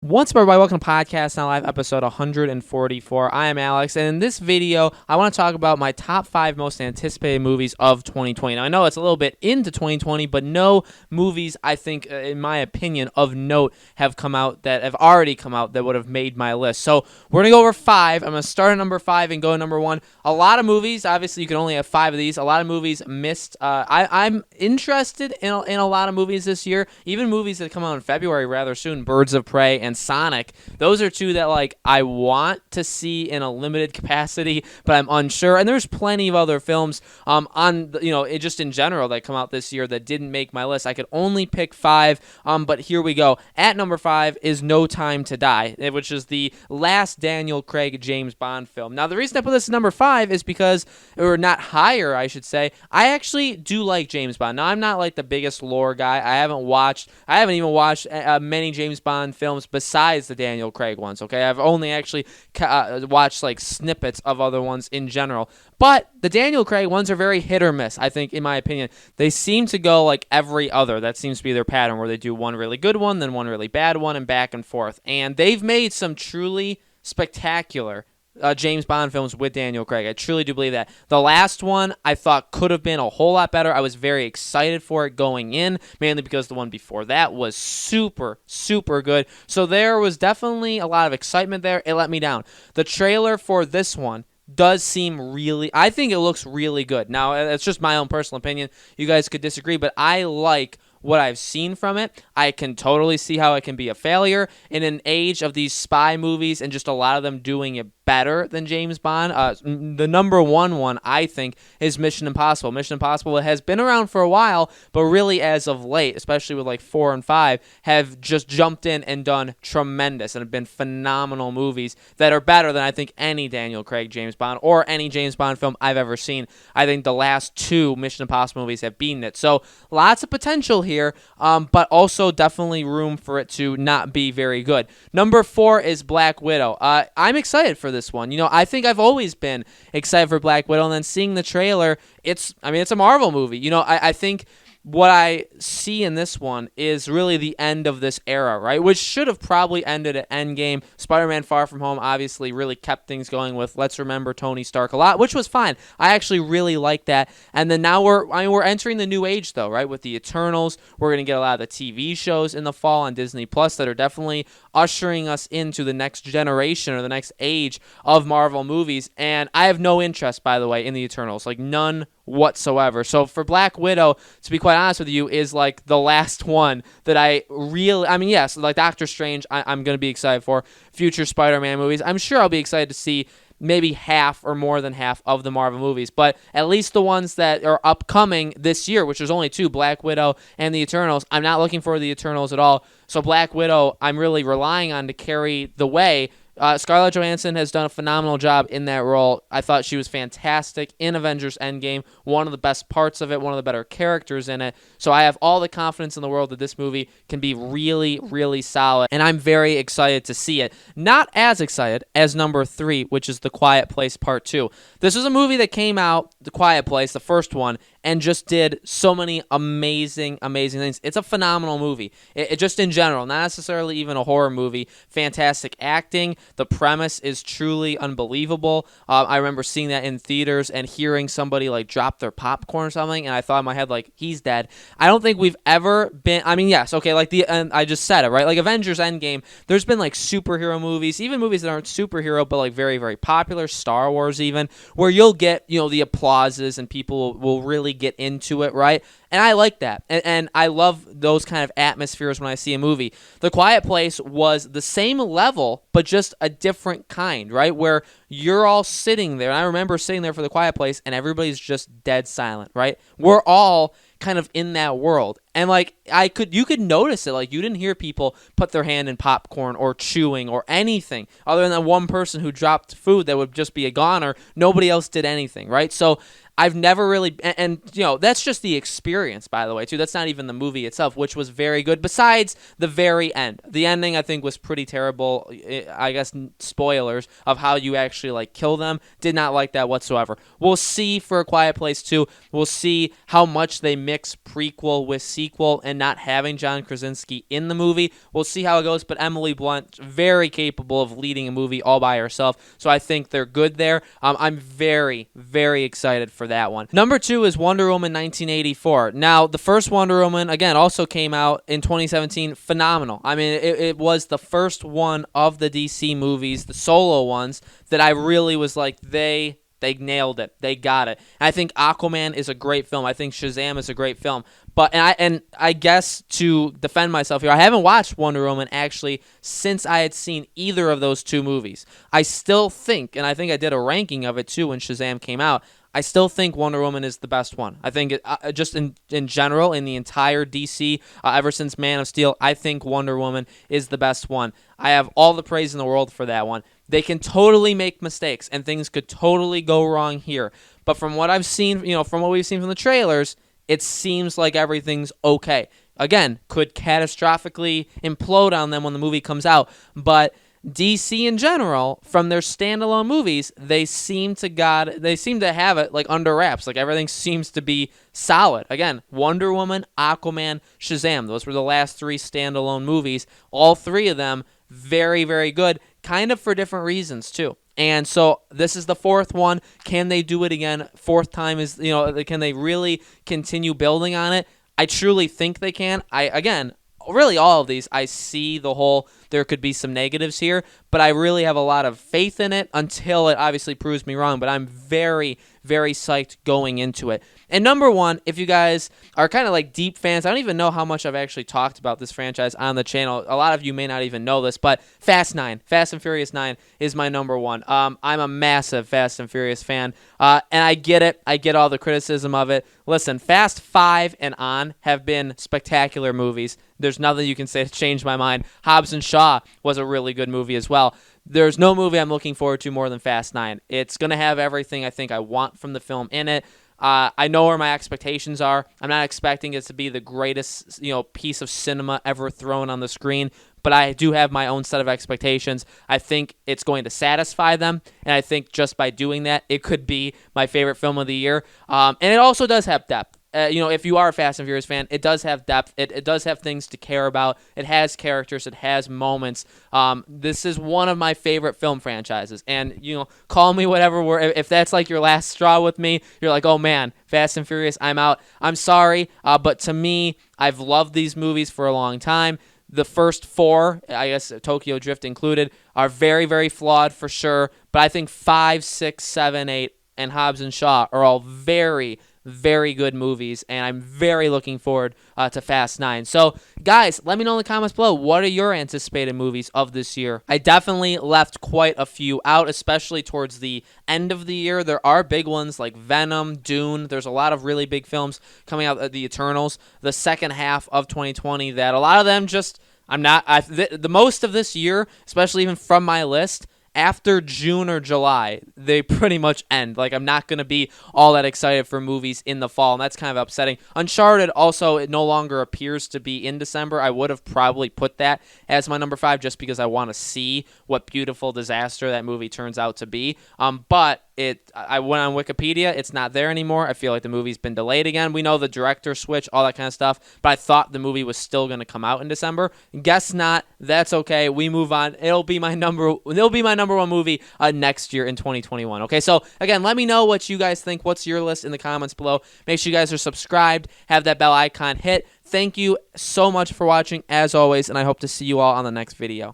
What's up, everybody? Welcome to Podcast Now Live, episode 144. I am Alex, and in this video, I want to talk about my top 5 most anticipated movies of 2020. Now, I know it's a little bit into 2020, but no movies, I think, in my opinion, of note have already come out that would have made my list. So, we're going to go over 5. I'm going to start at number 5 and go to number 1. A lot of movies, obviously, you can only have 5 of these. A lot of movies missed. I'm interested in a lot of movies this year, even movies that come out in February rather soon, Birds of Prey and Sonic. Those are two that I want to see in a limited capacity, but I'm unsure. And there's plenty of other films just in general that come out this year that didn't make my list. I could only pick 5, but here we go. At number 5 is No Time to Die, which is the last Daniel Craig James Bond film. Now, the reason I put this at number 5 is because, or not higher, I should say, I actually do like James Bond. Now, I'm not the biggest lore guy. I haven't even watched many James Bond films besides the Daniel Craig ones, okay? I've only actually watched snippets of other ones in general. But the Daniel Craig ones are very hit or miss, I think, in my opinion. They seem to go every other. That seems to be their pattern, where they do one really good one, then one really bad one, and back and forth. And they've made some truly spectacular James Bond films with Daniel Craig. I truly do believe that. The last one I thought could have been a whole lot better. I was very excited for it going in, mainly because the one before that was super, super good. So there was definitely a lot of excitement there. It let me down. The trailer for this one does seem I think it looks really good. Now, it's just my own personal opinion. You guys could disagree, but I like what I've seen from it. I can totally see how it can be a failure in an age of these spy movies and just a lot of them doing it better than James Bond. The number one, I think, is Mission Impossible. Mission Impossible has been around for a while, but really as of late, especially with 4 and 5, have just jumped in and done tremendous and have been phenomenal movies that are better than I think any Daniel Craig James Bond or any James Bond film I've ever seen. I think the last 2 Mission Impossible movies have beaten it. So lots of potential here, but also definitely room for it to not be very good. Number 4 is Black Widow. I'm excited for this one. I think I've always been excited for Black Widow, and then seeing the trailer, it's a Marvel movie. I think what I see in this one is really the end of this era, right? Which should have probably ended at Endgame. Spider-Man Far From Home obviously really kept things going with Let's Remember Tony Stark a lot, which was fine. I actually really like that. And then now we're entering the new age, though, right? With the Eternals, we're going to get a lot of the TV shows in the fall on Disney Plus that are definitely ushering us into the next generation or the next age of Marvel movies. And I have no interest, by the way, in the Eternals, none whatsoever. So for Black Widow, to be quite honest with you, is the last one that I really, yes, Doctor Strange, I'm going to be excited for. Future Spider-Man movies, I'm sure I'll be excited to see maybe half or more than half of the Marvel movies, but at least the ones that are upcoming this year, which is only 2, Black Widow and the Eternals, I'm not looking for the Eternals at all. So Black Widow, I'm really relying on to carry the way. Scarlett Johansson has done a phenomenal job in that role. I thought she was fantastic in Avengers Endgame, one of the best parts of it, one of the better characters in it. So I have all the confidence in the world that this movie can be really, really solid, and I'm very excited to see it. Not as excited as number 3, which is The Quiet Place Part 2. This was a movie that came out, The Quiet Place, the first one, and just did so many amazing, amazing things. It's a phenomenal movie. It just in general, not necessarily even a horror movie. Fantastic acting. The premise is truly unbelievable. I remember seeing that in theaters and hearing somebody drop their popcorn or something, and I thought in my head he's dead. I don't think we've ever been. Yes, okay, and I just said it right. Avengers Endgame. There's been superhero movies, even movies that aren't superhero, but very, very popular. Star Wars even, where you'll get the applauses and people will really get into it, right? And I like that. And I love those kind of atmospheres when I see a movie. The Quiet Place was the same level, but just a different kind, right? Where you're all sitting there. And I remember sitting there for The Quiet Place, and everybody's just dead silent, right? We're all kind of in that world. And you could notice it. You didn't hear people put their hand in popcorn or chewing or anything other than that one person who dropped food that would just be a goner. Nobody else did anything, right? So I've never really, and you know, that's just the experience, by the way, too. That's not even the movie itself, which was very good. Besides the very end, the ending I think was pretty terrible. I guess spoilers of how you actually like kill them. Did not like that whatsoever. We'll see for A Quiet Place 2. We'll see how much they mix prequel with sequel and not having John Krasinski in the movie. We'll see how it goes. But Emily Blunt, very capable of leading a movie all by herself. So I think they're good there. I'm very, very excited for that one. Number 2 is Wonder Woman 1984. Now, the first Wonder Woman, again, also came out in 2017. Phenomenal. I mean, it was the first one of the DC movies, the solo ones, that I really was like, they nailed it. They got it. And I think Aquaman is a great film. I think Shazam is a great film. But I guess to defend myself here, I haven't watched Wonder Woman actually since I had seen either of those two movies. I still think, and I think I did a ranking of it too when Shazam came out, I still think Wonder Woman is the best one. I think just in general, in the entire DC, ever since Man of Steel, I think Wonder Woman is the best one. I have all the praise in the world for that one. They can totally make mistakes, and things could totally go wrong here. But from what I've seen, from what we've seen from the trailers, it seems like everything's okay. Again, could catastrophically implode on them when the movie comes out, but DC in general, from their standalone movies, they seem to have it like under wraps. Like everything seems to be solid. Again, Wonder Woman, Aquaman, Shazam. Those were the last 3 standalone movies. All 3 of them very, very good, kind of for different reasons too. And so this is the 4th one. Can they do it again? 4th time is, can they really continue building on it? I truly think they can. Really all of these, I see there could be some negatives here, but I really have a lot of faith in it until it obviously proves me wrong. But I'm very, very psyched going into it. And number 1, if you guys are kind of like deep fans, I don't even know how much I've actually talked about this franchise on the channel. A lot of you may not even know this, but Fast and Furious 9 is my number 1. I'm a massive Fast and Furious fan, and I get it. I get all the criticism of it. Listen, Fast 5 and on have been spectacular movies. There's nothing you can say to change my mind. Hobbs and Shaw was a really good movie as well. There's no movie I'm looking forward to more than Fast 9. It's going to have everything I think I want from the film in it. I know where my expectations are. I'm not expecting it to be the greatest, piece of cinema ever thrown on the screen, but I do have my own set of expectations. I think it's going to satisfy them, and I think just by doing that, it could be my favorite film of the year. And it also does have depth. If you are a Fast and Furious fan, it does have depth. It does have things to care about. It has characters. It has moments. This is one of my favorite film franchises. And, call me whatever. If that's like your last straw with me, you're like, oh man, Fast and Furious, I'm out. I'm sorry. But to me, I've loved these movies for a long time. The first 4, I guess Tokyo Drift included, are very, very flawed for sure. But I think 5, 6, 7, 8, and Hobbs and Shaw are all very, very good movies, and I'm very looking forward to Fast 9. So, guys, let me know in the comments below, what are your anticipated movies of this year? I definitely left quite a few out, especially towards the end of the year. There are big ones like Venom, Dune. There's a lot of really big films coming out, The Eternals, the second half of 2020, that a lot of them just, the most of this year, especially even from my list, after June or July, they pretty much end. Like, I'm not going to be all that excited for movies in the fall, and that's kind of upsetting. Uncharted also, it no longer appears to be in December. I would have probably put that as my number 5 just because I want to see what beautiful disaster that movie turns out to be. But I went on Wikipedia. It's not there anymore. I feel like the movie's been delayed again. We know the director switch, all that kind of stuff, but I thought the movie was still going to come out in December. Guess not. That's okay. We move on. It'll be my number 1 movie next year in 2021. Okay, so again, let me know what you guys think. What's your list in the comments below? Make sure you guys are subscribed. Have that bell icon hit. Thank you so much for watching, as always, and I hope to see you all on the next video.